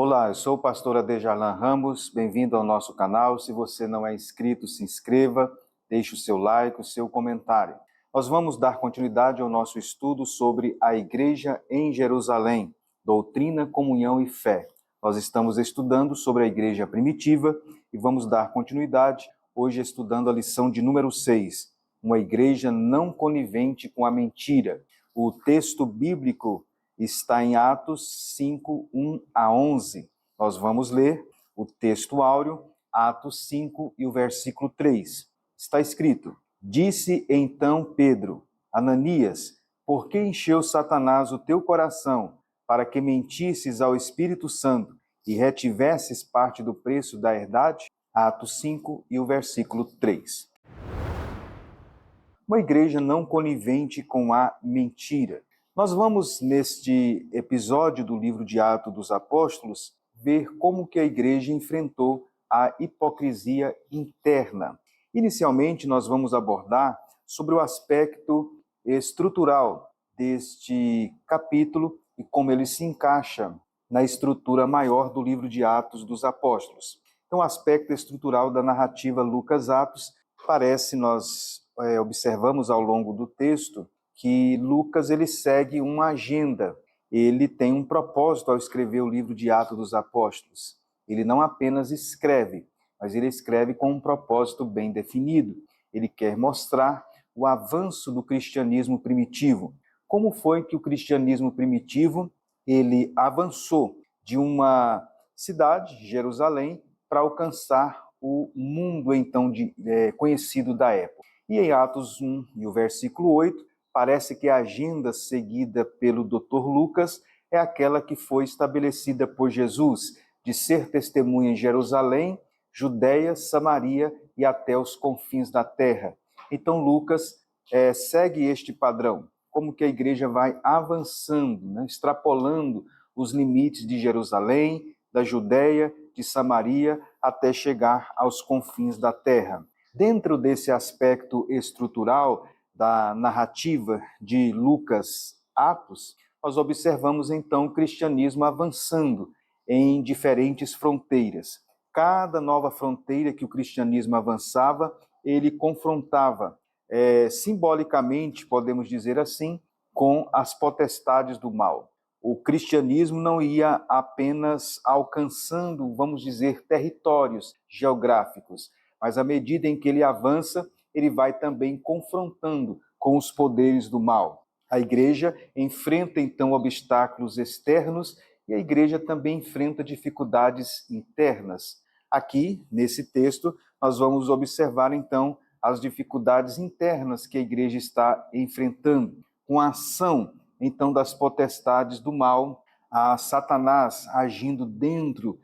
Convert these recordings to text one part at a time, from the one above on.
Olá, eu sou o pastor Adejalan Ramos, bem-vindo ao nosso canal. Se você não é inscrito, se inscreva, deixe o seu like, o seu comentário. Nós vamos dar continuidade ao nosso estudo sobre a Igreja em Jerusalém, doutrina, comunhão e fé. Nós estamos estudando sobre a Igreja primitiva e vamos dar continuidade hoje estudando a lição de número 6, uma igreja não conivente com a mentira. O texto bíblico está em Atos 5, 1 a 11. Nós vamos ler o texto áureo, Atos 5 e o versículo 3. Está escrito: Disse então Pedro, Ananias, por que encheu Satanás o teu coração para que mentisses ao Espírito Santo e retivesses parte do preço da herdade? Atos 5 e o versículo 3. Uma igreja não conivente com a mentira. Nós vamos, neste episódio do livro de Atos dos Apóstolos, ver como que a igreja enfrentou a hipocrisia interna. Inicialmente, nós vamos abordar sobre o aspecto estrutural deste capítulo e como ele se encaixa na estrutura maior do livro de Atos dos Apóstolos. Então, o aspecto estrutural da narrativa Lucas-Atos parece, nós observamos ao longo do texto, que Lucas ele segue uma agenda, ele tem um propósito ao escrever o livro de Atos dos Apóstolos. Ele não apenas escreve, mas ele escreve com um propósito bem definido. Ele quer mostrar o avanço do cristianismo primitivo. Como foi que o cristianismo primitivo ele avançou de uma cidade, Jerusalém, para alcançar o mundo então conhecido da época. E em Atos 1 e o versículo 8, parece que a agenda seguida pelo Dr. Lucas é aquela que foi estabelecida por Jesus, de ser testemunha em Jerusalém, Judéia, Samaria e até os confins da terra. Então Lucas segue este padrão, como que a igreja vai avançando, né, extrapolando os limites de Jerusalém, da Judéia, de Samaria, até chegar aos confins da terra. Dentro desse aspecto estrutural da narrativa de Lucas-Atos, nós observamos então o cristianismo avançando em diferentes fronteiras. Cada nova fronteira que o cristianismo avançava, ele confrontava simbolicamente, podemos dizer assim, com as potestades do mal. O cristianismo não ia apenas alcançando, vamos dizer, territórios geográficos, mas à medida em que ele avança, ele vai também confrontando com os poderes do mal. A igreja enfrenta então obstáculos externos e a igreja também enfrenta dificuldades internas. Aqui, nesse texto, nós vamos observar então as dificuldades internas que a igreja está enfrentando, com a ação então das potestades do mal, a Satanás agindo dentro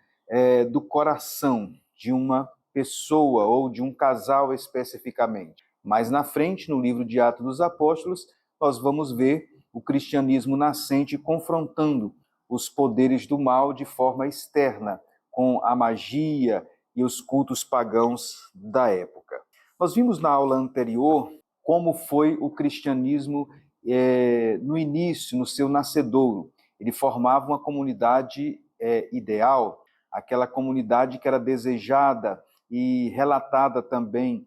do coração de uma pessoa ou de um casal especificamente. Mas na frente, no livro de Atos dos Apóstolos, nós vamos ver o cristianismo nascente confrontando os poderes do mal de forma externa, com a magia e os cultos pagãos da época. Nós vimos na aula anterior como foi o cristianismo no início, no seu nascedouro. Ele formava uma comunidade ideal, aquela comunidade que era desejada e relatada também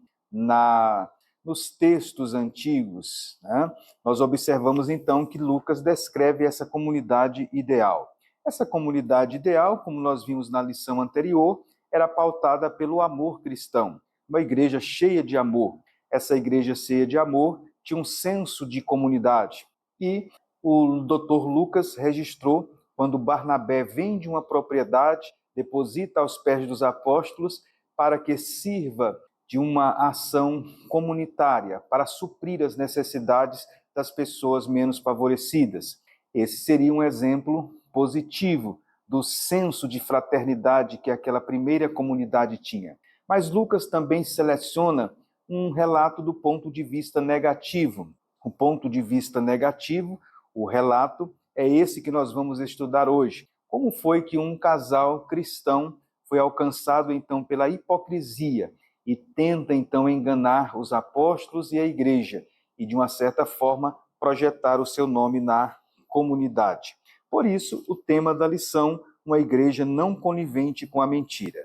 nos textos antigos, né? Nós observamos então que Lucas descreve essa comunidade ideal. Essa comunidade ideal, como nós vimos na lição anterior, era pautada pelo amor cristão, uma igreja cheia de amor. Essa igreja cheia de amor tinha um senso de comunidade. E o Dr. Lucas registrou quando Barnabé vende uma propriedade, deposita aos pés dos apóstolos para que sirva de uma ação comunitária, para suprir as necessidades das pessoas menos favorecidas. Esse seria um exemplo positivo do senso de fraternidade que aquela primeira comunidade tinha. Mas Lucas também seleciona um relato do ponto de vista negativo. O ponto de vista negativo, o relato, é esse que nós vamos estudar hoje. Como foi que um casal cristão foi alcançado, então, pela hipocrisia e tenta, então, enganar os apóstolos e a igreja e, de uma certa forma, projetar o seu nome na comunidade. Por isso, o tema da lição, uma igreja não conivente com a mentira.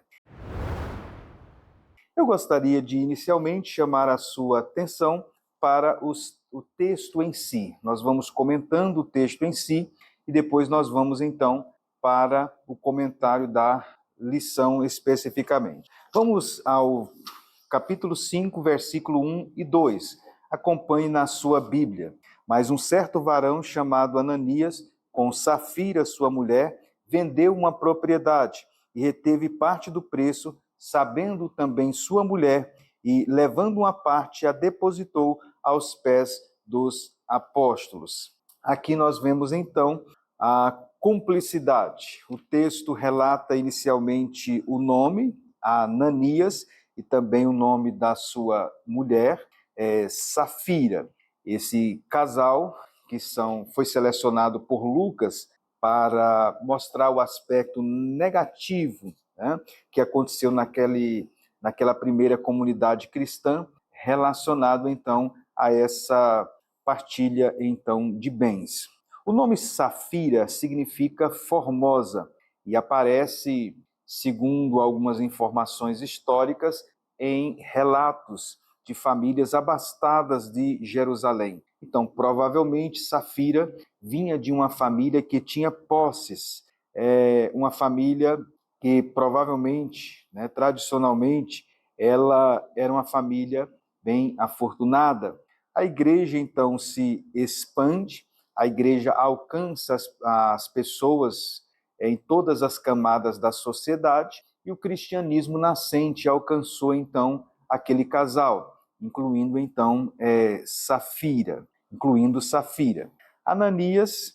Eu gostaria de inicialmente chamar a sua atenção para o texto em si. Nós vamos comentando o texto em si e depois nós vamos então para o comentário da lição especificamente. Vamos ao capítulo 5, versículo 1 e 2. Acompanhe na sua Bíblia. Mas um certo varão chamado Ananias, com Safira, sua mulher, vendeu uma propriedade e reteve parte do preço, sabendo também sua mulher, e levando uma parte, a depositou aos pés dos apóstolos. Aqui nós vemos então a cumplicidade. O texto relata inicialmente o nome, Ananias, e também o nome da sua mulher, Safira. Esse casal foi selecionado por Lucas para mostrar o aspecto negativo, né, que aconteceu naquela primeira comunidade cristã, relacionado então a essa partilha então de bens. O nome Safira significa formosa e aparece, segundo algumas informações históricas, em relatos de famílias abastadas de Jerusalém. Então, provavelmente, Safira vinha de uma família que tinha posses, uma família que provavelmente, né, tradicionalmente, ela era uma família bem afortunada. A igreja, então, se expande, a igreja alcança as pessoas em todas as camadas da sociedade e o cristianismo nascente alcançou, então, aquele casal, incluindo, então, Safira. Ananias,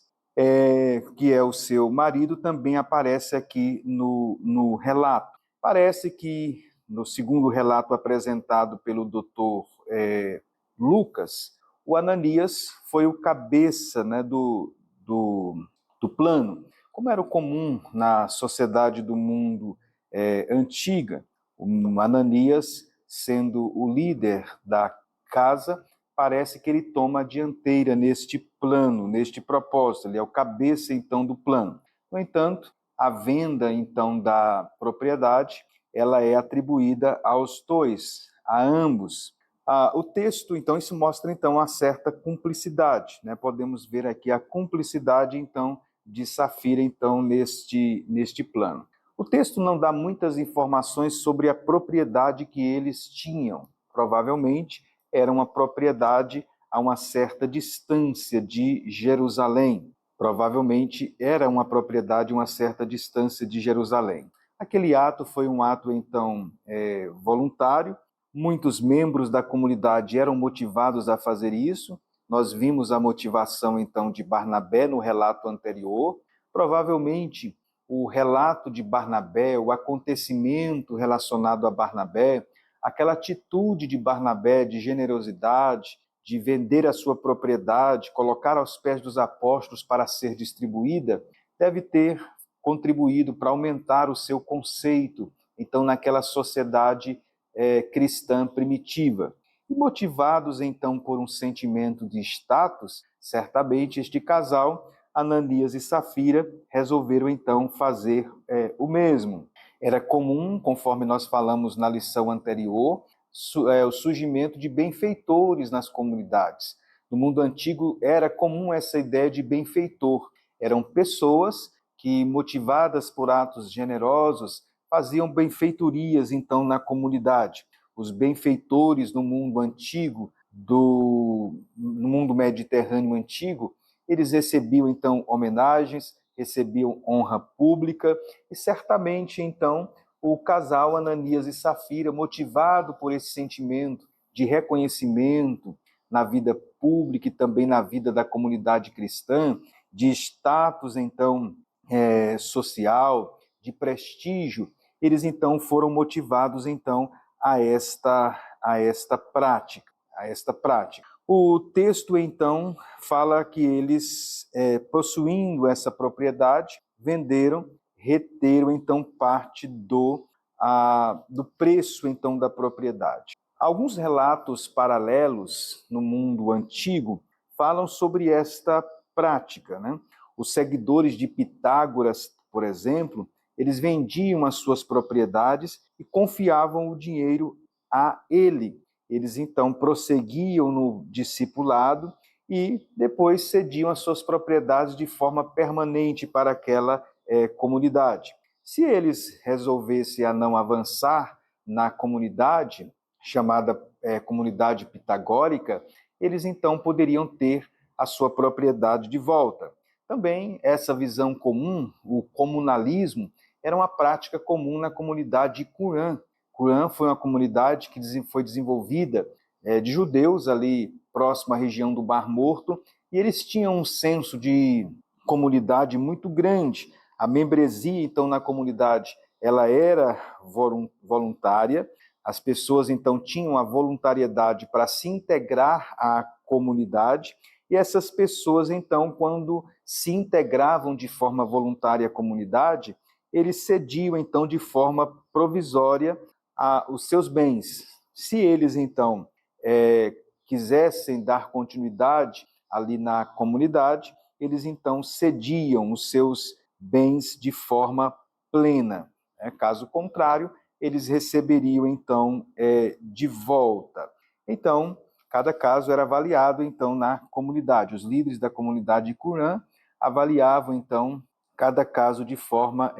que é o seu marido, também aparece aqui no relato. Parece que, no segundo relato apresentado pelo doutor Lucas, o Ananias foi o cabeça, né, do plano. Como era o comum na sociedade do mundo antiga, o Ananias, sendo o líder da casa, parece que ele toma a dianteira neste plano, neste propósito, ele é o cabeça, então, do plano. No entanto, a venda, então, da propriedade, ela é atribuída aos dois, a ambos. O texto, então, isso mostra, então, uma certa cumplicidade, né? Podemos ver aqui a cumplicidade, então, de Safira, então, neste plano. O texto não dá muitas informações sobre a propriedade que eles tinham. Provavelmente era uma propriedade a uma certa distância de Jerusalém. Provavelmente era uma propriedade a uma certa distância de Jerusalém. Aquele ato foi um ato, então, voluntário. Muitos membros da comunidade eram motivados a fazer isso. Nós vimos a motivação, então, de Barnabé no relato anterior. Provavelmente, o relato de Barnabé, o acontecimento relacionado a Barnabé, aquela atitude de Barnabé de generosidade, de vender a sua propriedade, colocar aos pés dos apóstolos para ser distribuída, deve ter contribuído para aumentar o seu conceito, então, naquela sociedade cristã primitiva. E motivados, então, por um sentimento de status, certamente este casal, Ananias e Safira, resolveram, então, fazer o mesmo. Era comum, conforme nós falamos na lição anterior, o surgimento de benfeitores nas comunidades. No mundo antigo era comum essa ideia de benfeitor. Eram pessoas que, motivadas por atos generosos, faziam benfeitorias, então, na comunidade. Os benfeitores no mundo antigo, no mundo mediterrâneo antigo, eles recebiam, então, homenagens, recebiam honra pública, e certamente, então, o casal Ananias e Safira, motivado por esse sentimento de reconhecimento na vida pública e também na vida da comunidade cristã, de status, então, social, de prestígio, eles, então, foram motivados, então, a esta prática. O texto, então, fala que eles, possuindo essa propriedade, reteram, então, parte do preço, então, da propriedade. Alguns relatos paralelos no mundo antigo falam sobre esta prática, né? Os seguidores de Pitágoras por exemplo, eles vendiam as suas propriedades e confiavam o dinheiro a ele. Eles então prosseguiam no discipulado e depois cediam as suas propriedades de forma permanente para aquela comunidade. Se eles resolvessem a não avançar na comunidade, chamada comunidade pitagórica, eles então poderiam ter a sua propriedade de volta. Também essa visão comum, o comunalismo, era uma prática comum na comunidade de Qumran. Qumran foi uma comunidade que foi desenvolvida de judeus ali próximo à região do Mar Morto, e eles tinham um senso de comunidade muito grande. A membresia, então, na comunidade, ela era voluntária. As pessoas, então, tinham a voluntariedade para se integrar à comunidade, e essas pessoas, então, quando se integravam de forma voluntária à comunidade, eles cediam, então, de forma provisória os seus bens. Se eles, então, quisessem dar continuidade ali na comunidade, eles, então, cediam os seus bens de forma plena. Caso contrário, eles receberiam, então, de volta. Então, cada caso era avaliado, então, na comunidade. Os líderes da comunidade de Qumran avaliavam, então, cada caso de forma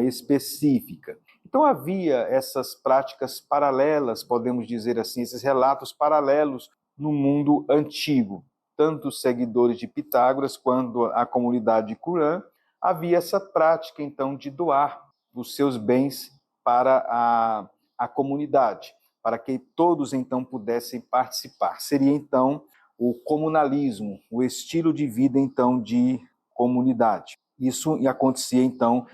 específica. Então, havia essas práticas paralelas, podemos dizer assim, esses relatos paralelos no mundo antigo. Tanto os seguidores de Pitágoras quanto a comunidade de Qumran, havia essa prática, então, de doar os seus bens para a comunidade, para que todos, então, pudessem participar. Seria, então, o comunalismo, o estilo de vida, então, de comunidade. Isso acontecia, então,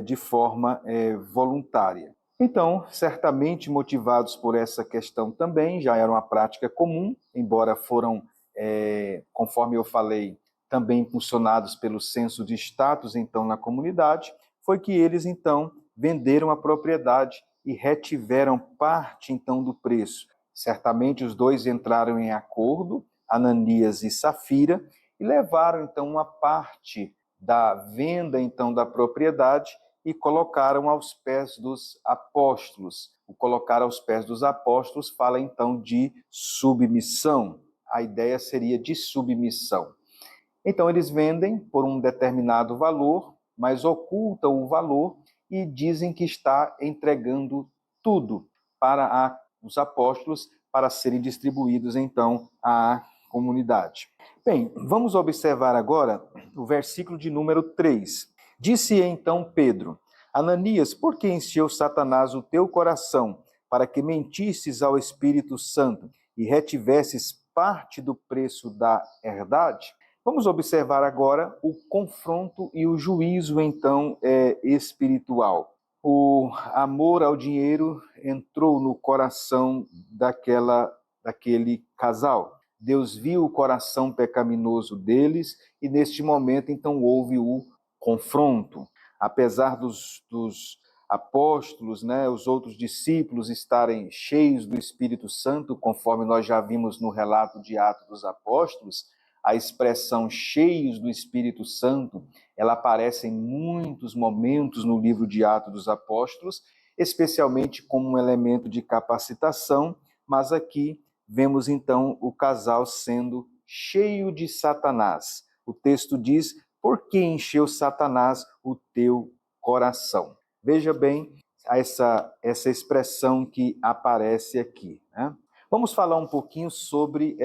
de forma voluntária. Então, certamente motivados por essa questão também, já era uma prática comum, embora foram, conforme eu falei, também impulsionados pelo senso de status, então, na comunidade, foi que eles, então, venderam a propriedade e retiveram parte, então, do preço. Certamente os dois entraram em acordo, Ananias e Safira, e levaram, então, uma parte da venda, então, da propriedade e colocaram aos pés dos apóstolos. O colocar aos pés dos apóstolos fala, então, de submissão. A ideia seria de submissão. Então, eles vendem por um determinado valor, mas ocultam o valor e dizem que está entregando tudo para os apóstolos para serem distribuídos, então, à comunidade. Bem, vamos observar agora o versículo de número 3. Disse então Pedro: Ananias, por que encheu Satanás o teu coração para que mentisses ao Espírito Santo e retivesses parte do preço da herdade? Vamos observar agora o confronto e o juízo, então, espiritual. O amor ao dinheiro entrou no coração daquele casal. Deus viu o coração pecaminoso deles e, neste momento, então, houve o confronto. Apesar dos apóstolos, os outros discípulos estarem cheios do Espírito Santo, conforme nós já vimos no relato de Atos dos Apóstolos, a expressão cheios do Espírito Santo, ela aparece em muitos momentos no livro de Atos dos Apóstolos, especialmente como um elemento de capacitação, mas aqui vemos então o casal sendo cheio de Satanás. O texto diz: por que encheu Satanás o teu coração? Veja bem essa expressão que aparece aqui. Vamos falar um pouquinho sobre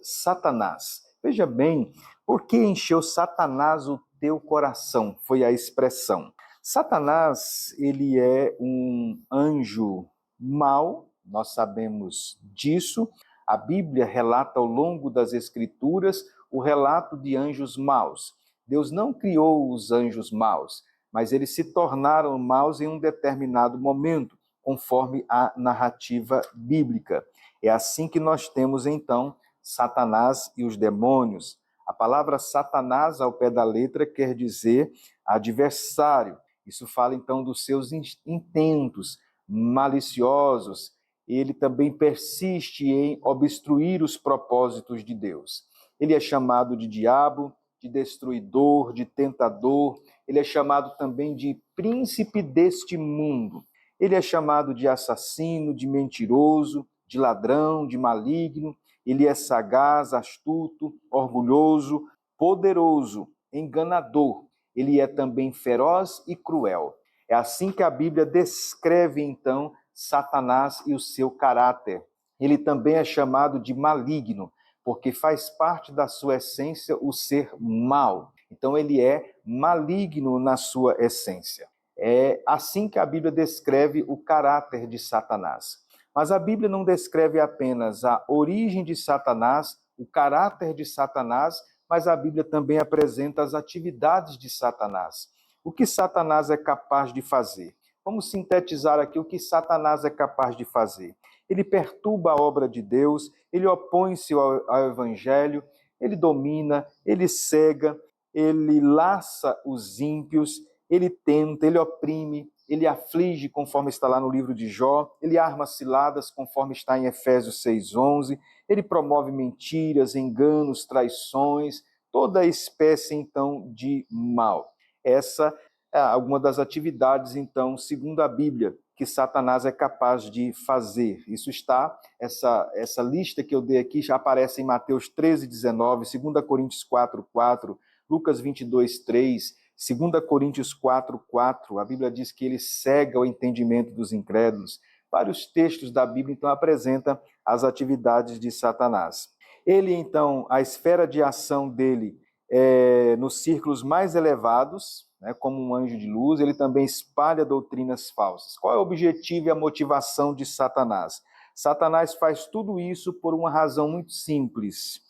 Satanás. Veja bem, por que encheu Satanás o teu coração? Foi a expressão. Satanás, ele é um anjo mau, nós sabemos disso. A Bíblia relata ao longo das Escrituras o relato de anjos maus. Deus não criou os anjos maus, mas eles se tornaram maus em um determinado momento, conforme a narrativa bíblica. É assim que nós temos, então, Satanás e os demônios. A palavra Satanás, ao pé da letra, quer dizer adversário. Isso fala, então, dos seus intentos maliciosos. Ele também persiste em obstruir os propósitos de Deus. Ele é chamado de diabo, de destruidor, de tentador. Ele é chamado também de príncipe deste mundo. Ele é chamado de assassino, de mentiroso, de ladrão, de maligno. Ele é sagaz, astuto, orgulhoso, poderoso, enganador. Ele é também feroz e cruel. É assim que a Bíblia descreve, então, Satanás e o seu caráter. Ele também é chamado de maligno, porque faz parte da sua essência o ser mal. Então, ele é maligno na sua essência. É assim que a Bíblia descreve o caráter de Satanás. Mas a Bíblia não descreve apenas a origem de Satanás, o caráter de Satanás, mas a Bíblia também apresenta as atividades de Satanás. O que Satanás é capaz de fazer? Vamos sintetizar aqui o que Satanás é capaz de fazer. Ele perturba a obra de Deus, ele opõe-se ao Evangelho, ele domina, ele cega, ele laça os ímpios, ele tenta, ele oprime, ele aflige, conforme está lá no livro de Jó, ele arma ciladas, conforme está em Efésios 6:11, ele promove mentiras, enganos, traições, toda espécie, então, de mal. Essa é alguma das atividades, então, segundo a Bíblia, que Satanás é capaz de fazer. Isso está, essa lista que eu dei aqui já aparece em Mateus 13:19, 2 Coríntios 4:4, Lucas 22:3, 2 Coríntios 4:4, a Bíblia diz que ele cega o entendimento dos incrédulos. Vários textos da Bíblia, então, apresentam as atividades de Satanás. Ele, então, a esfera de ação dele é nos círculos mais elevados, né, como um anjo de luz, ele também espalha doutrinas falsas. Qual é o objetivo e a motivação de Satanás? Satanás faz tudo isso por uma razão muito simples.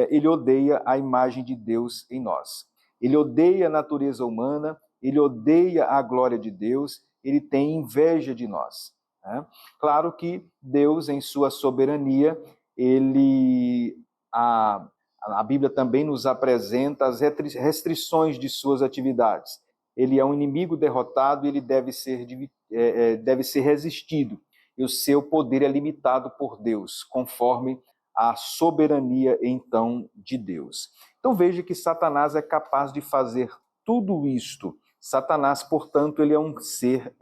Ele odeia a imagem de Deus em nós. Ele odeia a natureza humana, ele odeia a glória de Deus, ele tem inveja de nós. Né? Claro que Deus, em sua soberania, a Bíblia também nos apresenta as restrições de suas atividades. Ele é um inimigo derrotado e ele deve ser resistido. E o seu poder é limitado por Deus, conforme a soberania, então, de Deus. Então veja que Satanás é capaz de fazer tudo isto. Satanás, portanto, ele é um ser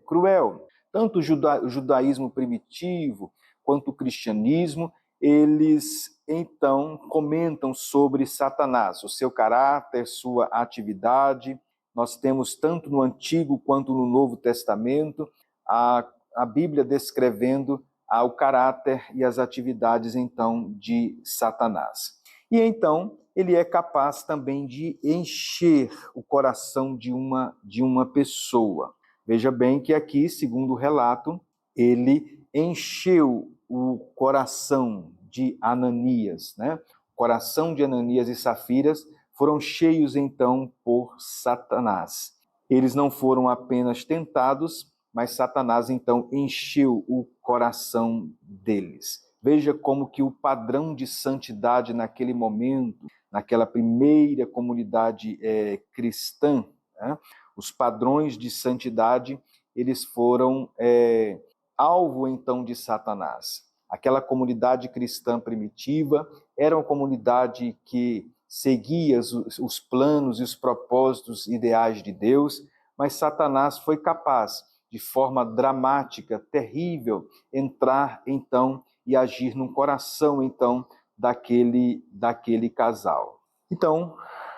cruel. Tanto o judaísmo primitivo quanto o cristianismo, eles então comentam sobre Satanás, o seu caráter, sua atividade. Nós temos tanto no Antigo quanto no Novo Testamento a Bíblia descrevendo o caráter e as atividades então de Satanás. E então ele é capaz também de encher o coração de uma pessoa. Veja bem que aqui, segundo o relato, ele encheu o coração de Ananias, né? O coração de Ananias e Safiras foram cheios então por Satanás. Eles não foram apenas tentados, mas Satanás então encheu o coração deles. Veja como que o padrão de santidade naquele momento, naquela primeira comunidade cristã, né? Os padrões de santidade, eles foram alvo então de Satanás. Aquela comunidade cristã primitiva era uma comunidade que seguia os planos e os propósitos ideais de Deus, mas Satanás foi capaz, de forma dramática, terrível, entrar então e agir no coração então daquele casal. Então,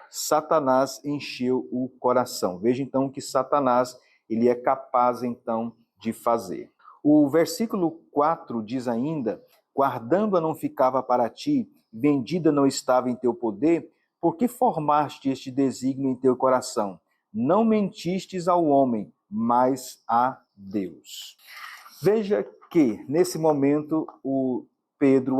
Satanás encheu o coração. Veja então que Satanás ele é capaz então de fazer. O versículo 4 diz ainda: guardando-a não ficava para ti, vendida não estava em teu poder, por que formaste este desígnio em teu coração? Não mentistes ao homem, mas a Deus. Veja que, nesse momento, o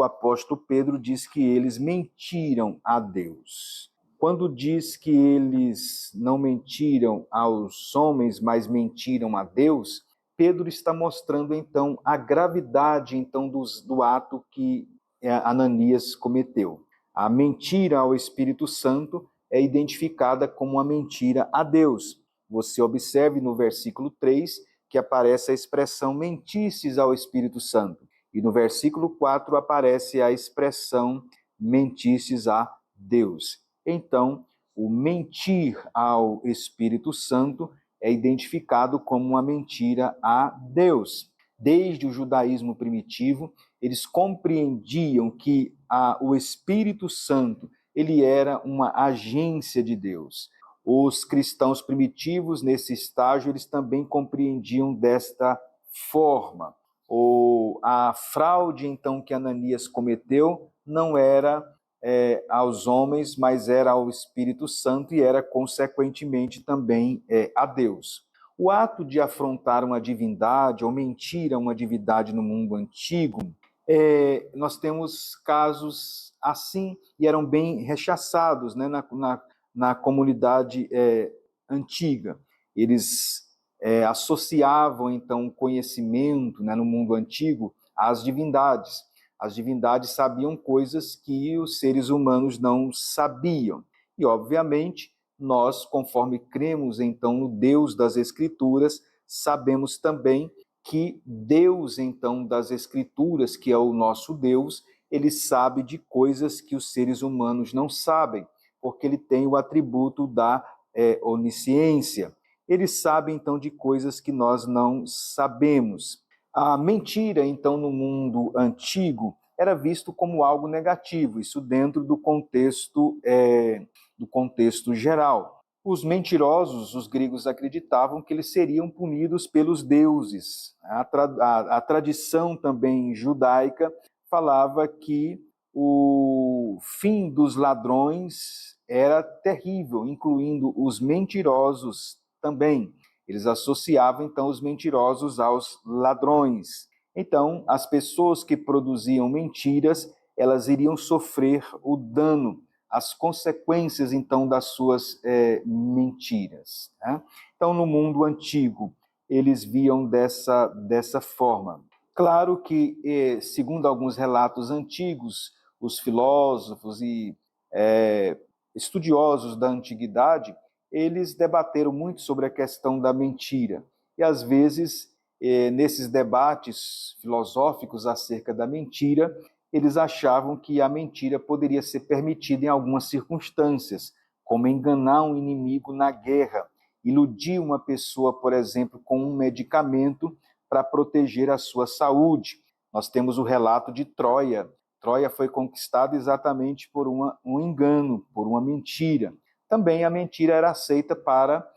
apóstolo Pedro diz que eles mentiram a Deus. Quando diz que eles não mentiram aos homens, mas mentiram a Deus, Pedro está mostrando, então, a gravidade então, do ato que Ananias cometeu. A mentira ao Espírito Santo é identificada como uma mentira a Deus. Você observe no versículo 3 que aparece a expressão mentistes ao Espírito Santo. E no versículo 4 aparece a expressão mentistes a Deus. então o mentir ao Espírito Santo é identificado como uma mentira a Deus. Desde o judaísmo primitivo, eles compreendiam que o Espírito Santo ele era uma agência de Deus. Os cristãos primitivos, nesse estágio, eles também compreendiam desta forma. A fraude, então, que Ananias cometeu não era aos homens, mas era ao Espírito Santo e era, consequentemente, também a Deus. O ato de afrontar uma divindade ou mentir a uma divindade no mundo antigo, nós temos casos assim e eram bem rechaçados, né, na comunidade antiga. Eles associavam, então, conhecimento, né, no mundo antigo às divindades. As divindades sabiam coisas que os seres humanos não sabiam. E, obviamente, nós, conforme cremos, então, no Deus das Escrituras, sabemos também que Deus, então, das Escrituras, que é o nosso Deus, ele sabe de coisas que os seres humanos não sabem, porque ele tem o atributo da onisciência. Ele sabe, então, de coisas que nós não sabemos. A mentira, então, no mundo antigo, era visto como algo negativo, isso dentro do contexto geral. Os mentirosos, os gregos acreditavam que eles seriam punidos pelos deuses. A tradição também judaica falava que o fim dos ladrões era terrível, incluindo os mentirosos também. Eles associavam, então, os mentirosos aos ladrões. Então, as pessoas que produziam mentiras, elas iriam sofrer o dano, as consequências, então, das suas mentiras. Né? Então, no mundo antigo, eles viam dessa forma. Claro que, segundo alguns relatos antigos, os filósofos e estudiosos da antiguidade, eles debateram muito sobre a questão da mentira. E, às vezes, nesses debates filosóficos acerca da mentira, eles achavam que a mentira poderia ser permitida em algumas circunstâncias, como enganar um inimigo na guerra, iludir uma pessoa, por exemplo, com um medicamento para proteger a sua saúde. Nós temos o relato de Troia. Troia foi conquistada exatamente por um engano, por uma mentira. Também a mentira era aceita para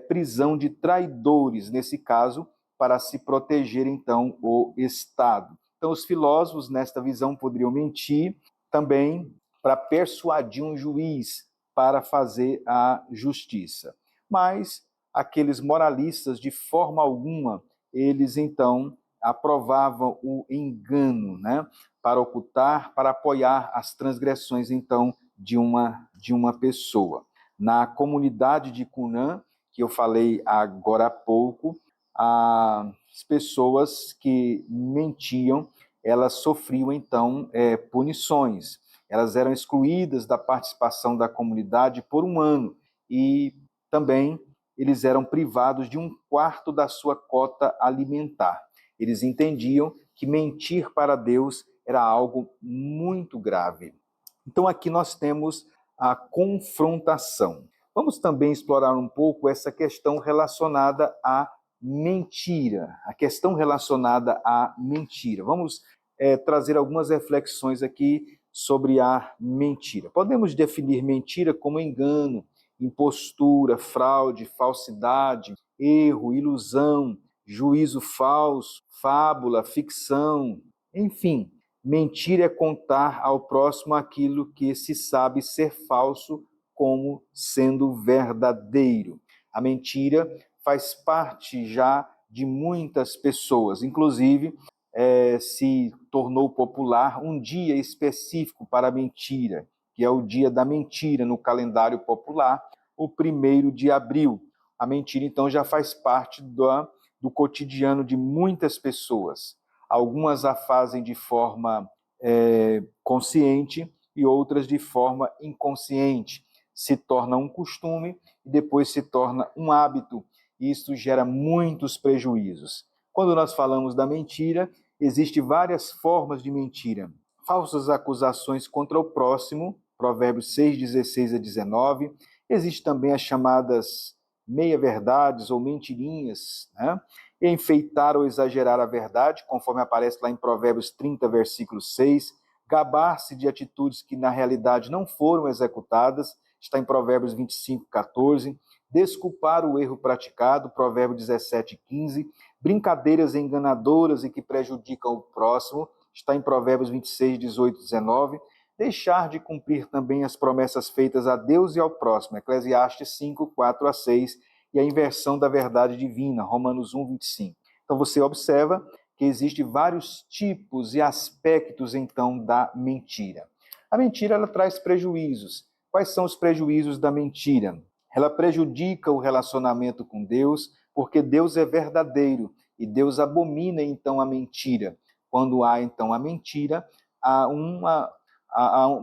prisão de traidores, nesse caso, para se proteger, então, o Estado. Então, os filósofos, nesta visão, poderiam mentir também para persuadir um juiz para fazer a justiça. Mas aqueles moralistas, de forma alguma, eles, então, aprovavam o engano, né? Para ocultar, para apoiar as transgressões, então, de uma pessoa. Na comunidade de Cunã, que eu falei agora há pouco, as pessoas que mentiam, elas sofriam, então, punições. Elas eram excluídas da participação da comunidade por um ano e também eles eram privados de 1/4 da sua cota alimentar. Eles entendiam que mentir para Deus era algo muito grave. Então, aqui nós temos a confrontação. Vamos também explorar um pouco essa questão relacionada à mentira. A questão relacionada à mentira. Vamos trazer algumas reflexões aqui sobre a mentira. Podemos definir mentira como engano, impostura, fraude, falsidade, erro, ilusão, juízo falso, fábula, ficção, enfim. Mentira é contar ao próximo aquilo que se sabe ser falso como sendo verdadeiro. A mentira faz parte já de muitas pessoas, inclusive se tornou popular um dia específico para a mentira, que é o dia da mentira no calendário popular, o 1º de abril. A mentira, então, já faz parte do cotidiano de muitas pessoas. Algumas a fazem de forma consciente e outras de forma inconsciente. Se torna um costume e depois se torna um hábito. E isso gera muitos prejuízos. Quando nós falamos da mentira, existem várias formas de mentira. Falsas acusações contra o próximo, Provérbios 6, 16 a 19. Existem também as chamadas meia-verdades ou mentirinhas, né? Enfeitar ou exagerar a verdade, conforme aparece lá em Provérbios 30, versículo 6. Gabar-se de atitudes que na realidade não foram executadas, está em Provérbios 25, 14. Desculpar o erro praticado, Provérbios 17, 15. Brincadeiras enganadoras e que prejudicam o próximo, está em Provérbios 26, 18, 19. Deixar de cumprir também as promessas feitas a Deus e ao próximo, Eclesiastes 5, 4 a 6, e a inversão da verdade divina, Romanos 1, 25. Então você observa que existem vários tipos e aspectos, então, da mentira. A mentira, ela traz prejuízos. Quais são os prejuízos da mentira? Ela prejudica o relacionamento com Deus, porque Deus é verdadeiro e Deus abomina, então, a mentira. Quando há, então, a mentira,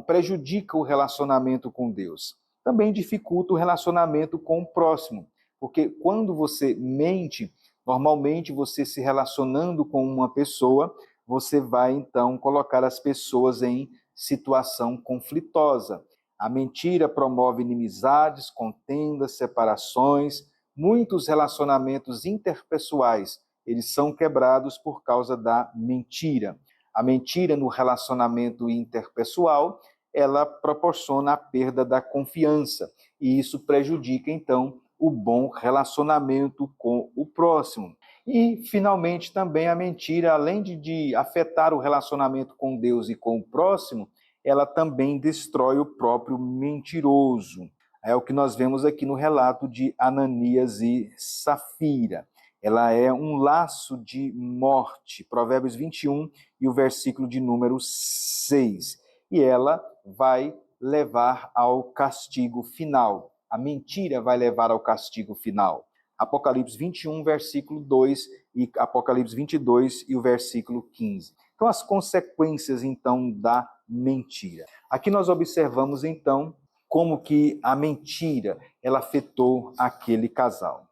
prejudica o relacionamento com Deus. Também dificulta o relacionamento com o próximo, porque quando você mente, normalmente você se relacionando com uma pessoa, você vai, então, colocar as pessoas em situação conflitosa. A mentira promove inimizades, contendas, separações. Muitos relacionamentos interpessoais, eles são quebrados por causa da mentira. A mentira no relacionamento interpessoal, ela proporciona a perda da confiança, e isso prejudica, então, o bom relacionamento com o próximo. E, finalmente, também a mentira, além de afetar o relacionamento com Deus e com o próximo, ela também destrói o próprio mentiroso. É o que nós vemos aqui no relato de Ananias e Safira. Ela é um laço de morte, Provérbios 21 e o versículo de número 6. E ela vai levar ao castigo final. A mentira vai levar ao castigo final. Apocalipse 21, versículo 2 e Apocalipse 22 e o versículo 15. Então, as consequências, então, da mentira. Aqui nós observamos, então, como que a mentira, ela afetou aquele casal.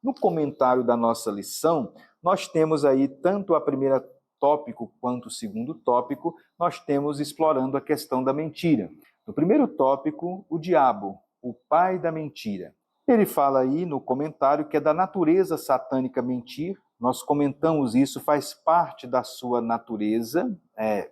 No comentário da nossa lição, nós temos aí tanto a primeira tópico quanto o segundo tópico, nós temos explorando a questão da mentira. No primeiro tópico, o diabo, o pai da mentira. Ele fala aí no comentário que é da natureza satânica mentir. Nós comentamos isso, faz parte da sua natureza,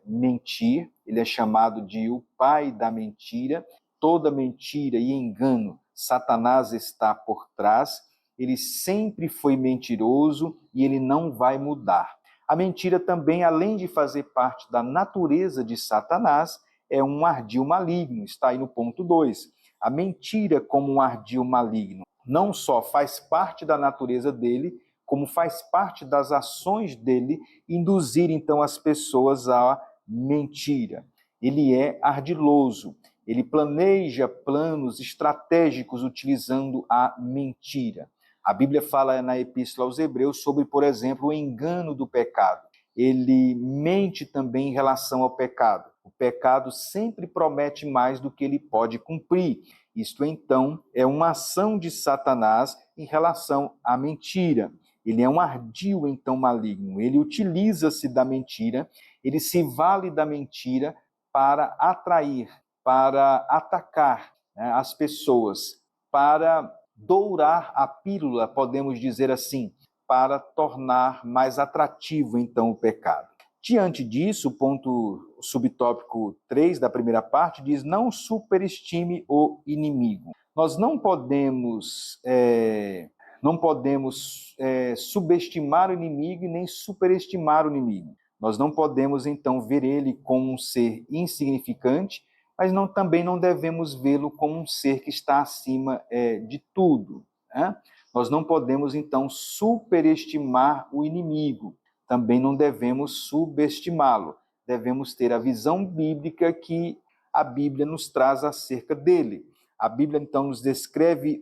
mentir. Ele é chamado de o pai da mentira. Toda mentira e engano, Satanás está por trás. Ele sempre foi mentiroso e ele não vai mudar. A mentira também, além de fazer parte da natureza de Satanás, é um ardil maligno, está aí no ponto 2. A mentira, como um ardil maligno, não só faz parte da natureza dele, como faz parte das ações dele, induzir então as pessoas à mentira. Ele é ardiloso, ele planeja planos estratégicos utilizando a mentira. A Bíblia fala na Epístola aos Hebreus sobre, por exemplo, o engano do pecado. Ele mente também em relação ao pecado. O pecado sempre promete mais do que ele pode cumprir. Isto, então, é uma ação de Satanás em relação à mentira. Ele é um ardil, então, maligno. Ele utiliza-se da mentira, ele se vale da mentira para atrair, para atacar, né, as pessoas, para dourar a pílula, podemos dizer assim, para tornar mais atrativo, então, o pecado. Diante disso, o subtópico 3 da primeira parte diz: não superestime o inimigo. Nós não podemos subestimar o inimigo e nem superestimar o inimigo. Nós não podemos, então, ver ele como um ser insignificante, mas também não devemos vê-lo como um ser que está acima de tudo, né? Nós não podemos, então, superestimar o inimigo, também não devemos subestimá-lo. Devemos ter a visão bíblica que a Bíblia nos traz acerca dele. A Bíblia, então, nos descreve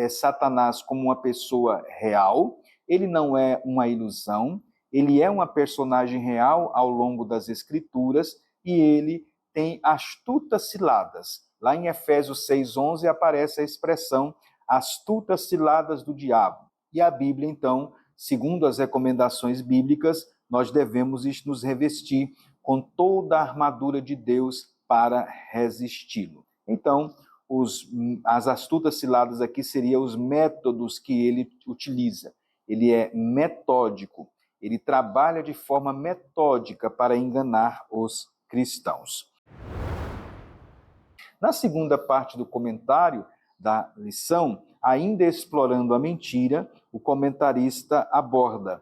Satanás como uma pessoa real, ele não é uma ilusão, ele é uma personagem real ao longo das Escrituras e ele tem astutas ciladas. Lá em Efésios 6:11 aparece a expressão astutas ciladas do diabo. E a Bíblia, então, segundo as recomendações bíblicas, nós devemos nos revestir com toda a armadura de Deus para resisti-lo. Então, as astutas ciladas aqui seriam os métodos que ele utiliza. Ele é metódico, ele trabalha de forma metódica para enganar os cristãos. Na segunda parte do comentário da lição, ainda explorando a mentira, o comentarista aborda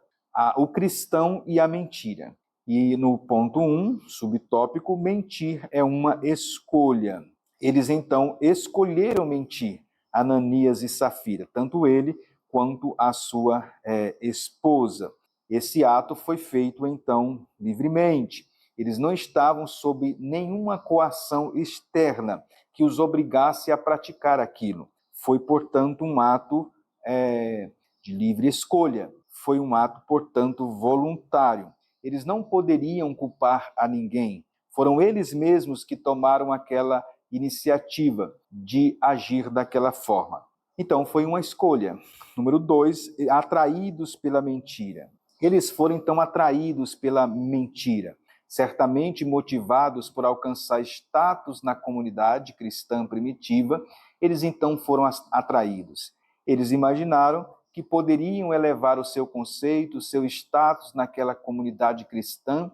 o cristão e a mentira. E no ponto 1, subtópico, mentir é uma escolha. Eles então escolheram mentir, Ananias e Safira, tanto ele quanto a sua esposa. Esse ato foi feito então livremente. Eles não estavam sob nenhuma coação externa que os obrigasse a praticar aquilo. Foi, portanto, um ato de livre escolha. Foi um ato, portanto, voluntário. Eles não poderiam culpar a ninguém. Foram eles mesmos que tomaram aquela iniciativa de agir daquela forma. Então, foi uma escolha. Número 2, atraídos pela mentira. Eles foram, então, atraídos pela mentira, certamente motivados por alcançar status na comunidade cristã primitiva, eles então foram atraídos. Eles imaginaram que poderiam elevar o seu conceito, o seu status naquela comunidade cristã,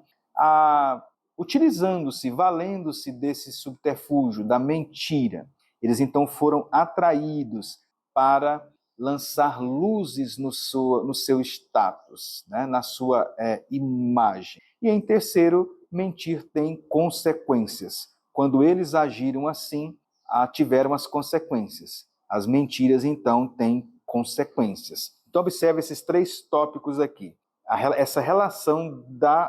utilizando-se, valendo-se desse subterfúgio, da mentira. Eles então foram atraídos para lançar luzes no seu status, né? Na sua imagem. E em terceiro, mentir tem consequências. Quando eles agiram assim, tiveram as consequências. As mentiras, então, têm consequências. Então, observe esses 3 tópicos aqui. Essa relação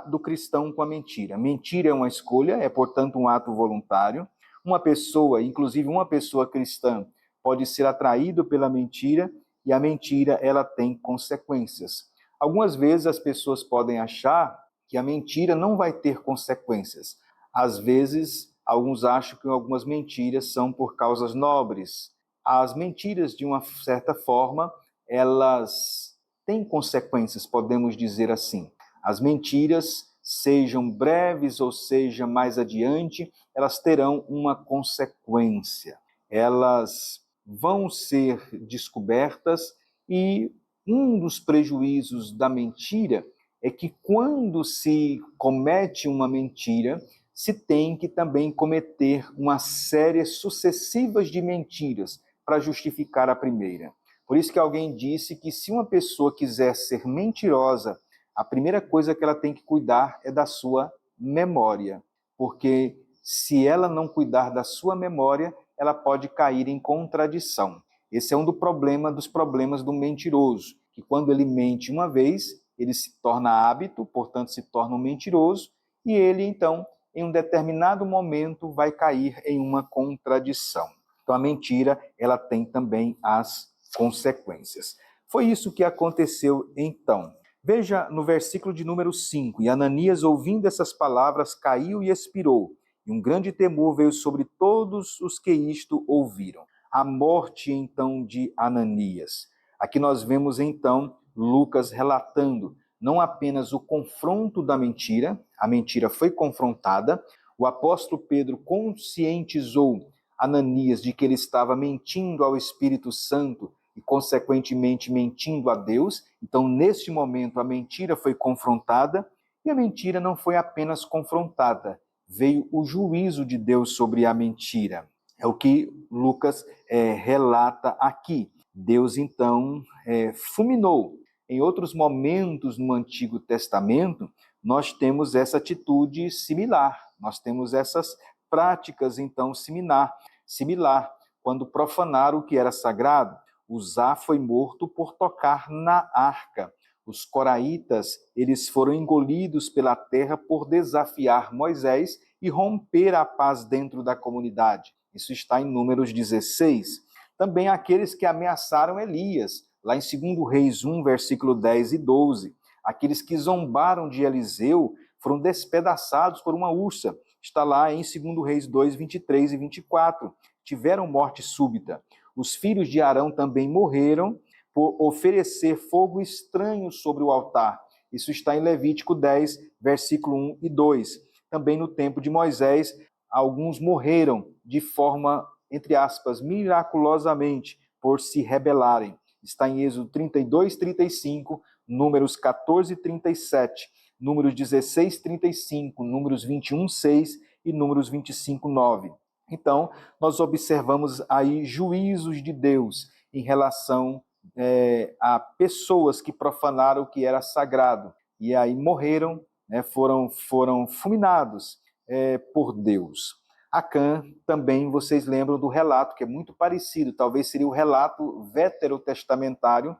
do cristão com a mentira. Mentira é uma escolha, é, portanto, um ato voluntário. Uma pessoa, inclusive uma pessoa cristã, pode ser atraído pela mentira, e a mentira, ela tem consequências. Algumas vezes as pessoas podem achar que a mentira não vai ter consequências. Às vezes, alguns acham que algumas mentiras são por causas nobres. As mentiras, de uma certa forma, elas têm consequências, podemos dizer assim. As mentiras, sejam breves ou seja mais adiante, elas terão uma consequência. Elas vão ser descobertas, e um dos prejuízos da mentira é que quando se comete uma mentira, se tem que também cometer uma série sucessivas de mentiras para justificar a primeira. Por isso que alguém disse que se uma pessoa quiser ser mentirosa, a primeira coisa que ela tem que cuidar é da sua memória, porque se ela não cuidar da sua memória, ela pode cair em contradição. Esse é um dos problemas do mentiroso, que quando ele mente uma vez, ele se torna hábito, portanto se torna um mentiroso, e ele então, em um determinado momento, vai cair em uma contradição. Então a mentira, ela tem também as consequências. Foi isso que aconteceu então. Veja no versículo de número 5, e Ananias, ouvindo essas palavras, caiu e expirou, e um grande temor veio sobre todos os que isto ouviram. A morte, então, de Ananias. Aqui nós vemos, então, Lucas relatando não apenas o confronto da mentira, a mentira foi confrontada, o apóstolo Pedro conscientizou Ananias de que ele estava mentindo ao Espírito Santo e, consequentemente, mentindo a Deus. Então, neste momento, a mentira foi confrontada, e a mentira não foi apenas confrontada, veio o juízo de Deus sobre a mentira. É o que Lucas relata aqui. Deus, então, fulminou. Em outros momentos no Antigo Testamento, nós temos essa atitude similar, nós temos essas práticas, então, similar. Quando profanaram o que era sagrado, Uzá foi morto por tocar na arca. Os coraitas, eles foram engolidos pela terra por desafiar Moisés e romper a paz dentro da comunidade. Isso está em Números 16. Também aqueles que ameaçaram Elias, lá em 2 Reis 1, versículo 10 e 12. Aqueles que zombaram de Eliseu foram despedaçados por uma ursa. Está lá em 2 Reis 2, 23 e 24. Tiveram morte súbita. Os filhos de Arão também morreram por oferecer fogo estranho sobre o altar. Isso está em Levítico 10, versículo 1 e 2. Também no tempo de Moisés, alguns morreram de forma, entre aspas, miraculosamente, por se rebelarem. Está em Êxodo 32, 35, Números 14, 37, Números 16, 35, Números 21, 6 e Números 25, 9. Então, nós observamos aí juízos de Deus em relação a pessoas que profanaram o que era sagrado. E aí morreram, né, foram fulminados por Deus. Acã, também vocês lembram do relato, que é muito parecido, talvez seria o relato veterotestamentário,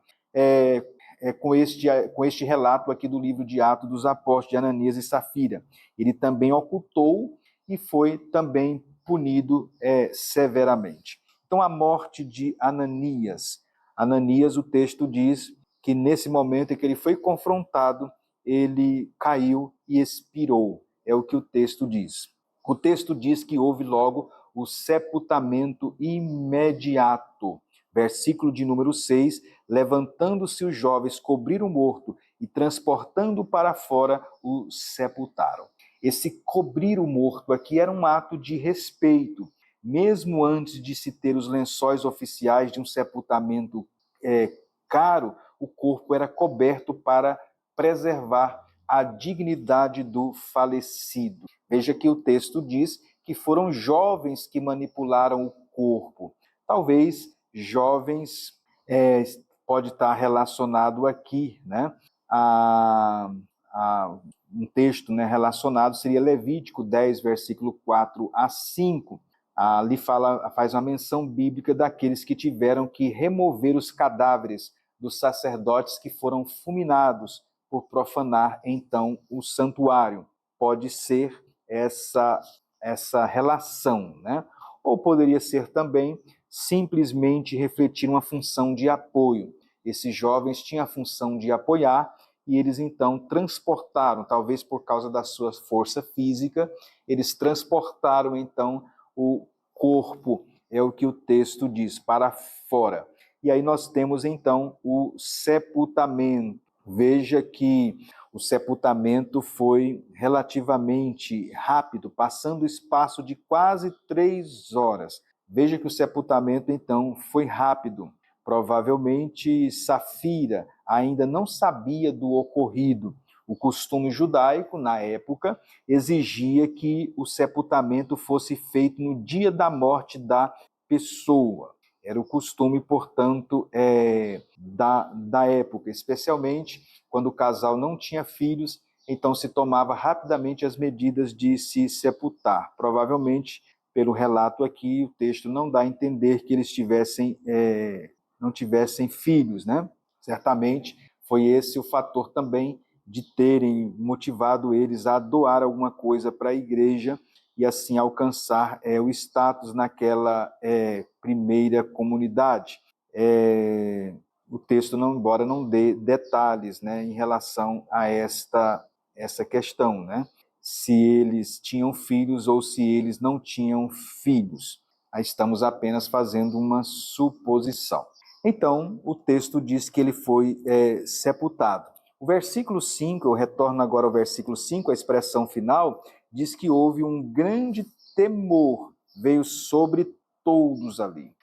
com este relato aqui do livro de Atos dos Apóstolos, de Ananias e Safira. Ele também ocultou e foi também punido severamente. Então, a morte de Ananias. Ananias, o texto diz que nesse momento em que ele foi confrontado, ele caiu e expirou. É o que o texto diz. O texto diz que houve logo o sepultamento imediato. Versículo de número 6, levantando-se os jovens, cobriram o morto e transportando para fora, o sepultaram. Esse cobrir o morto aqui era um ato de respeito. Mesmo antes de se ter os lençóis oficiais de um sepultamento caro, o corpo era coberto para preservar a dignidade do falecido. Veja que o texto diz que foram jovens que manipularam o corpo. Talvez jovens pode estar relacionado aqui, né, a um texto, né, relacionado, seria Levítico 10, versículo 4 a 5. Ali faz uma menção bíblica daqueles que tiveram que remover os cadáveres dos sacerdotes que foram fulminados por profanar, então, o santuário. Pode ser essa relação, né? Ou poderia ser também simplesmente refletir uma função de apoio. Esses jovens tinham a função de apoiar e eles então transportaram, talvez por causa da sua força física, eles transportaram então o corpo, é o que o texto diz, para fora. E aí nós temos então o sepultamento. Veja que o sepultamento foi relativamente rápido, passando o espaço de quase 3 horas. Veja que o sepultamento, então, foi rápido. Provavelmente Safira ainda não sabia do ocorrido. O costume judaico, na época, exigia que o sepultamento fosse feito no dia da morte da pessoa. Era o costume, portanto, da época, especialmente quando o casal não tinha filhos, então se tomava rapidamente as medidas de se sepultar. Provavelmente, pelo relato aqui, o texto não dá a entender que eles não tivessem filhos, né? Certamente foi esse o fator também de terem motivado eles a doar alguma coisa para a igreja e assim alcançar o status naquela primeira comunidade. O texto, embora não dê detalhes, né, em relação a essa questão, né? Se eles tinham filhos ou se eles não tinham filhos. Aí estamos apenas fazendo uma suposição. Então, o texto diz que ele foi sepultado. O versículo 5, eu retorno agora ao versículo 5, a expressão final, diz que houve um grande temor, veio sobre todos ali.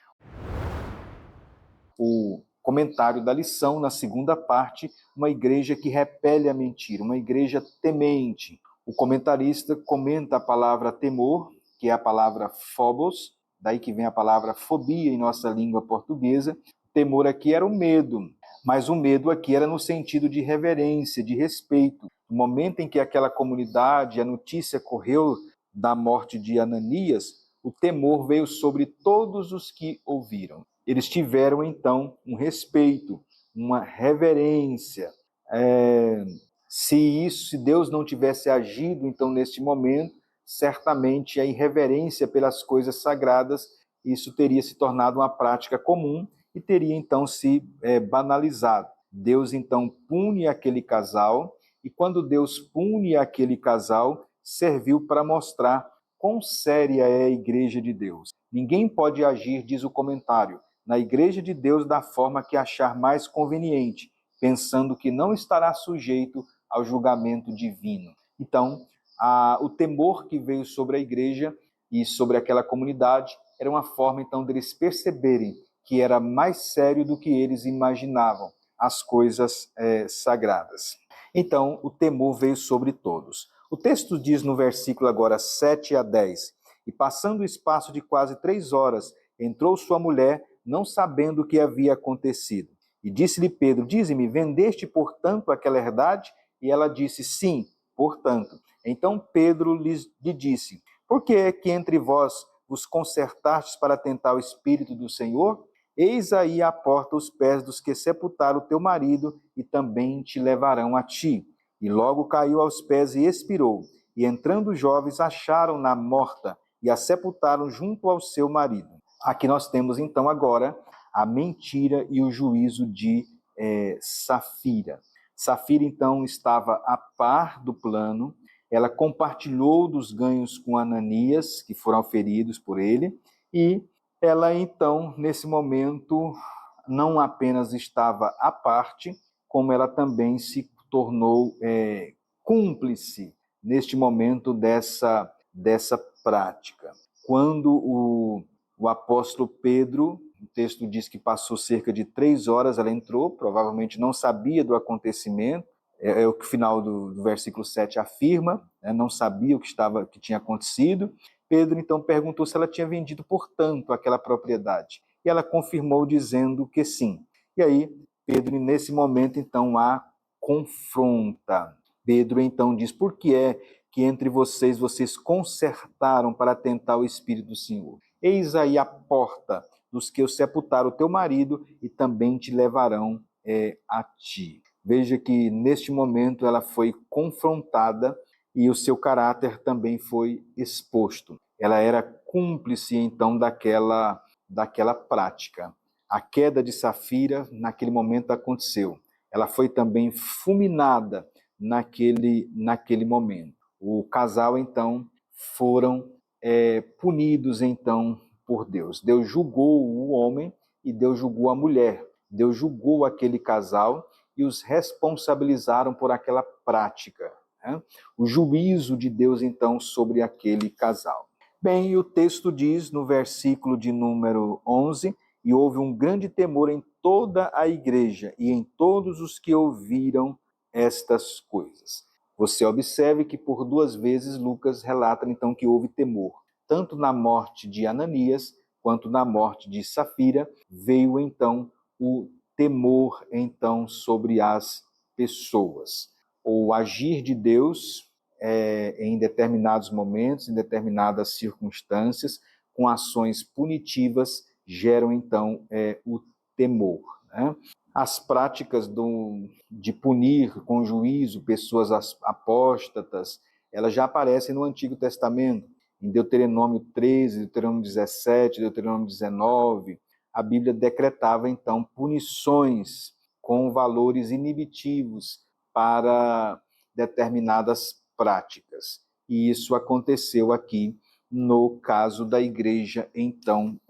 O comentário da lição, na segunda parte, uma igreja que repele a mentira, uma igreja temente. O comentarista comenta a palavra temor, que é a palavra phobos, daí que vem a palavra fobia em nossa língua portuguesa. Temor aqui era o medo, mas o medo aqui era no sentido de reverência, de respeito. No momento em que aquela comunidade, a notícia correu da morte de Ananias, o temor veio sobre todos os que ouviram. Eles tiveram, então, um respeito, uma reverência. Se Deus não tivesse agido, então, neste momento, certamente a irreverência pelas coisas sagradas, isso teria se tornado uma prática comum e teria, então, se banalizado. Deus, então, pune aquele casal, e quando Deus pune aquele casal, serviu para mostrar quão séria é a igreja de Deus. Ninguém pode agir, diz o comentário, na igreja de Deus da forma que achar mais conveniente, pensando que não estará sujeito ao julgamento divino. Então, o temor que veio sobre a igreja e sobre aquela comunidade, era uma forma então deles perceberem que era mais sério do que eles imaginavam as coisas sagradas. Então, o temor veio sobre todos. O texto diz no versículo agora 7 a 10, e passando o espaço de quase 3 horas, entrou sua mulher, não sabendo o que havia acontecido. E disse-lhe Pedro, dize-me, vendeste, portanto, aquela herdade? E ela disse, sim, portanto. Então Pedro lhe disse, por que é que entre vós vos concertastes para tentar o Espírito do Senhor? Eis aí à porta os pés dos que sepultaram o teu marido e também te levarão a ti. E logo caiu aos pés e expirou. E entrando os jovens acharam-na morta e a sepultaram junto ao seu marido. Aqui nós temos então agora a mentira e o juízo de Safira. Safira então estava a par do plano, ela compartilhou dos ganhos com Ananias, que foram feridos por ele, e ela então, nesse momento, não apenas estava à parte, como ela também se tornou cúmplice neste momento dessa prática. Quando o apóstolo Pedro, o texto diz que passou cerca de 3 horas, ela entrou, provavelmente não sabia do acontecimento, é o que o final do versículo 7 afirma, não sabia o que tinha acontecido. Pedro então perguntou se ela tinha vendido, portanto, aquela propriedade. E ela confirmou dizendo que sim. E aí, Pedro, nesse momento, então, a confronta. Pedro então diz, por que é que entre vocês concertaram para tentar o Espírito do Senhor? Eis aí a porta dos que sepultaram o teu marido e também te levarão a ti. Veja que neste momento ela foi confrontada e o seu caráter também foi exposto. Ela era cúmplice então daquela prática. A queda de Safira naquele momento aconteceu. Ela foi também fulminada naquele momento. O casal então foram punidos então por Deus. Deus julgou o homem e Deus julgou a mulher. Deus julgou aquele casal e os responsabilizaram por aquela prática. Né? O juízo de Deus, então, sobre aquele casal. Bem, o texto diz no versículo de número 11, e houve um grande temor em toda a igreja e em todos os que ouviram estas coisas. Você observe que por 2 vezes Lucas relata, então, que houve temor. Tanto na morte de Ananias, quanto na morte de Safira, veio, então, o temor, então, sobre as pessoas. O agir de Deus em determinados momentos, em determinadas circunstâncias, com ações punitivas, geram, então, o temor. Né? As práticas de punir com juízo pessoas apóstatas, elas já aparecem no Antigo Testamento, em Deuteronômio 13, Deuteronômio 17, Deuteronômio 19, a Bíblia decretava, então, punições com valores inibitivos para determinadas práticas. E isso aconteceu aqui no caso da igreja, então,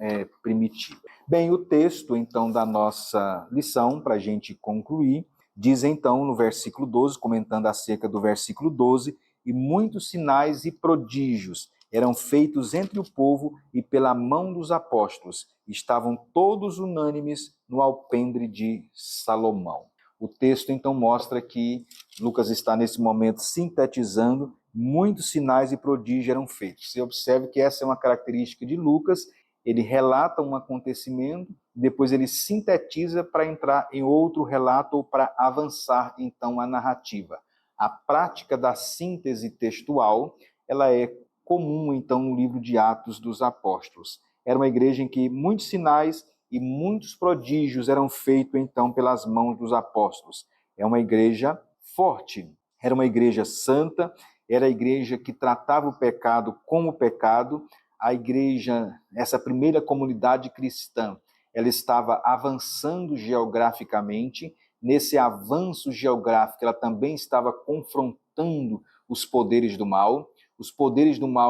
primitiva. Bem, o texto, então, da nossa lição, para a gente concluir, diz, então, no versículo 12, comentando acerca do versículo 12, e muitos sinais e prodígios eram feitos entre o povo e pela mão dos apóstolos. Estavam todos unânimes no alpendre de Salomão. O texto, então, mostra que Lucas está, nesse momento, sintetizando, muitos sinais e prodígios eram feitos. Você observe que essa é uma característica de Lucas, ele relata um acontecimento, depois ele sintetiza para entrar em outro relato ou para avançar, então, a narrativa. A prática da síntese textual, ela é comum, então, no livro de Atos dos Apóstolos. Era uma igreja em que muitos sinais e muitos prodígios eram feitos, então, pelas mãos dos apóstolos. É uma igreja forte, era uma igreja santa, era a igreja que tratava o pecado como pecado. A igreja, essa primeira comunidade cristã, ela estava avançando geograficamente. Nesse avanço geográfico, ela também estava confrontando os poderes do mal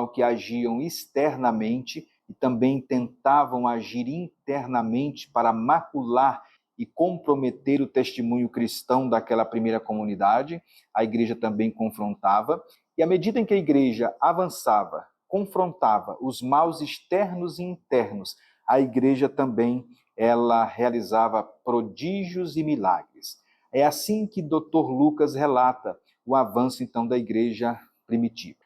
que agiam externamente e também tentavam agir internamente para macular e comprometer o testemunho cristão daquela primeira comunidade. A igreja também confrontava. E à medida em que a igreja avançava, confrontava os maus externos e internos, a igreja também ela realizava prodígios e milagres. É assim que Dr. Lucas relata o avanço então da igreja primitiva.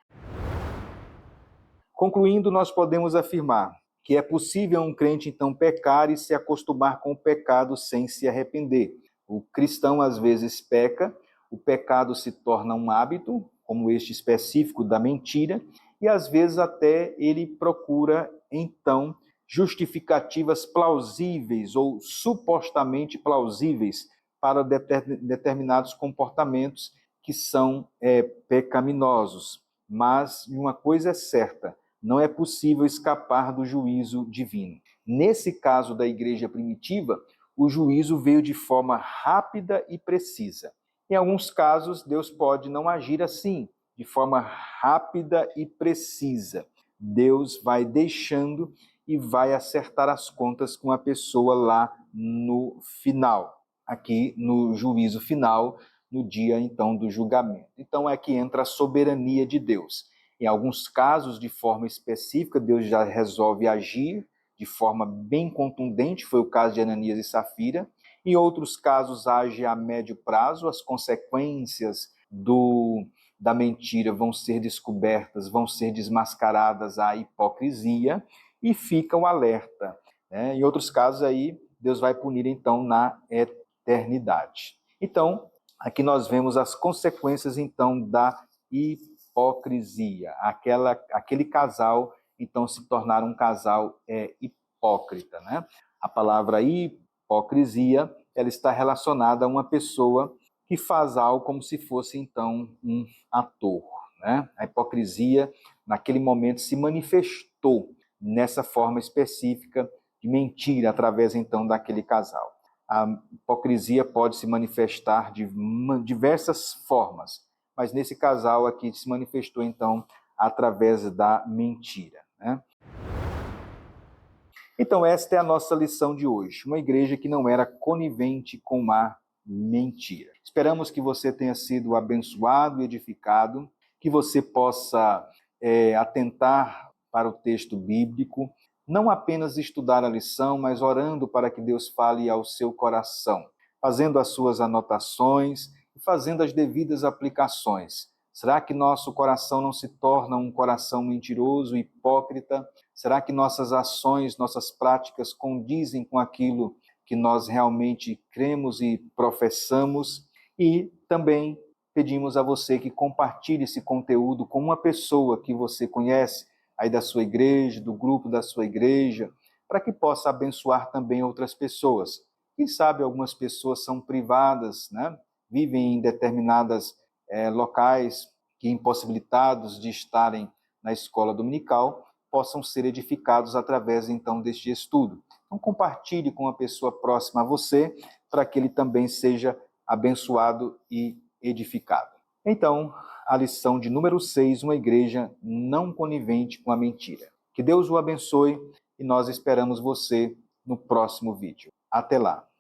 Concluindo, nós podemos afirmar que é possível um crente então pecar e se acostumar com o pecado sem se arrepender. O cristão às vezes peca, o pecado se torna um hábito, como este específico da mentira, e às vezes até ele procura então justificativas plausíveis ou supostamente plausíveis para determinados comportamentos que são pecaminosos. Mas uma coisa é certa, não é possível escapar do juízo divino. Nesse caso da igreja primitiva, o juízo veio de forma rápida e precisa. Em alguns casos, Deus pode não agir assim, de forma rápida e precisa. Deus vai deixando e vai acertar as contas com a pessoa lá no final, aqui no juízo final, no dia então do julgamento. Então é que entra a soberania de Deus. Em alguns casos, de forma específica, Deus já resolve agir de forma bem contundente, foi o caso de Ananias e Safira. Em outros casos, age a médio prazo, as consequências da mentira vão ser descobertas, vão ser desmascaradas a hipocrisia e fica o alerta. Né? Em outros casos, aí, Deus vai punir, então, na eternidade. Então, aqui nós vemos as consequências, então, da hipocrisia. Aquele casal, então, se tornar um casal hipócrita. Né? A palavra hipocrisia, ela está relacionada a uma pessoa que faz algo como se fosse, então, um ator. Né? A hipocrisia, naquele momento, se manifestou nessa forma específica de mentira, através, então, daquele casal. A hipocrisia pode se manifestar de diversas formas, mas nesse casal aqui se manifestou, então, através da mentira. Né? Então, esta é a nossa lição de hoje. Uma igreja que não era conivente com a mentira. Esperamos que você tenha sido abençoado e edificado, que você possa atentar para o texto bíblico, não apenas estudar a lição, mas orando para que Deus fale ao seu coração, fazendo as suas anotações e fazendo as devidas aplicações. Será que nosso coração não se torna um coração mentiroso, hipócrita? Será que nossas ações, nossas práticas condizem com aquilo que nós realmente cremos e professamos? E também pedimos a você que compartilhe esse conteúdo com uma pessoa que você conhece, aí da sua igreja, do grupo da sua igreja, para que possa abençoar também outras pessoas. Quem sabe algumas pessoas são privadas, né? Vivem em determinadas locais que, impossibilitados de estarem na escola dominical, possam ser edificados através, então, deste estudo. Então, compartilhe com uma pessoa próxima a você, para que ele também seja abençoado e edificado. Então, a lição de número 6, uma igreja não conivente com a mentira. Que Deus o abençoe e nós esperamos você no próximo vídeo. Até lá!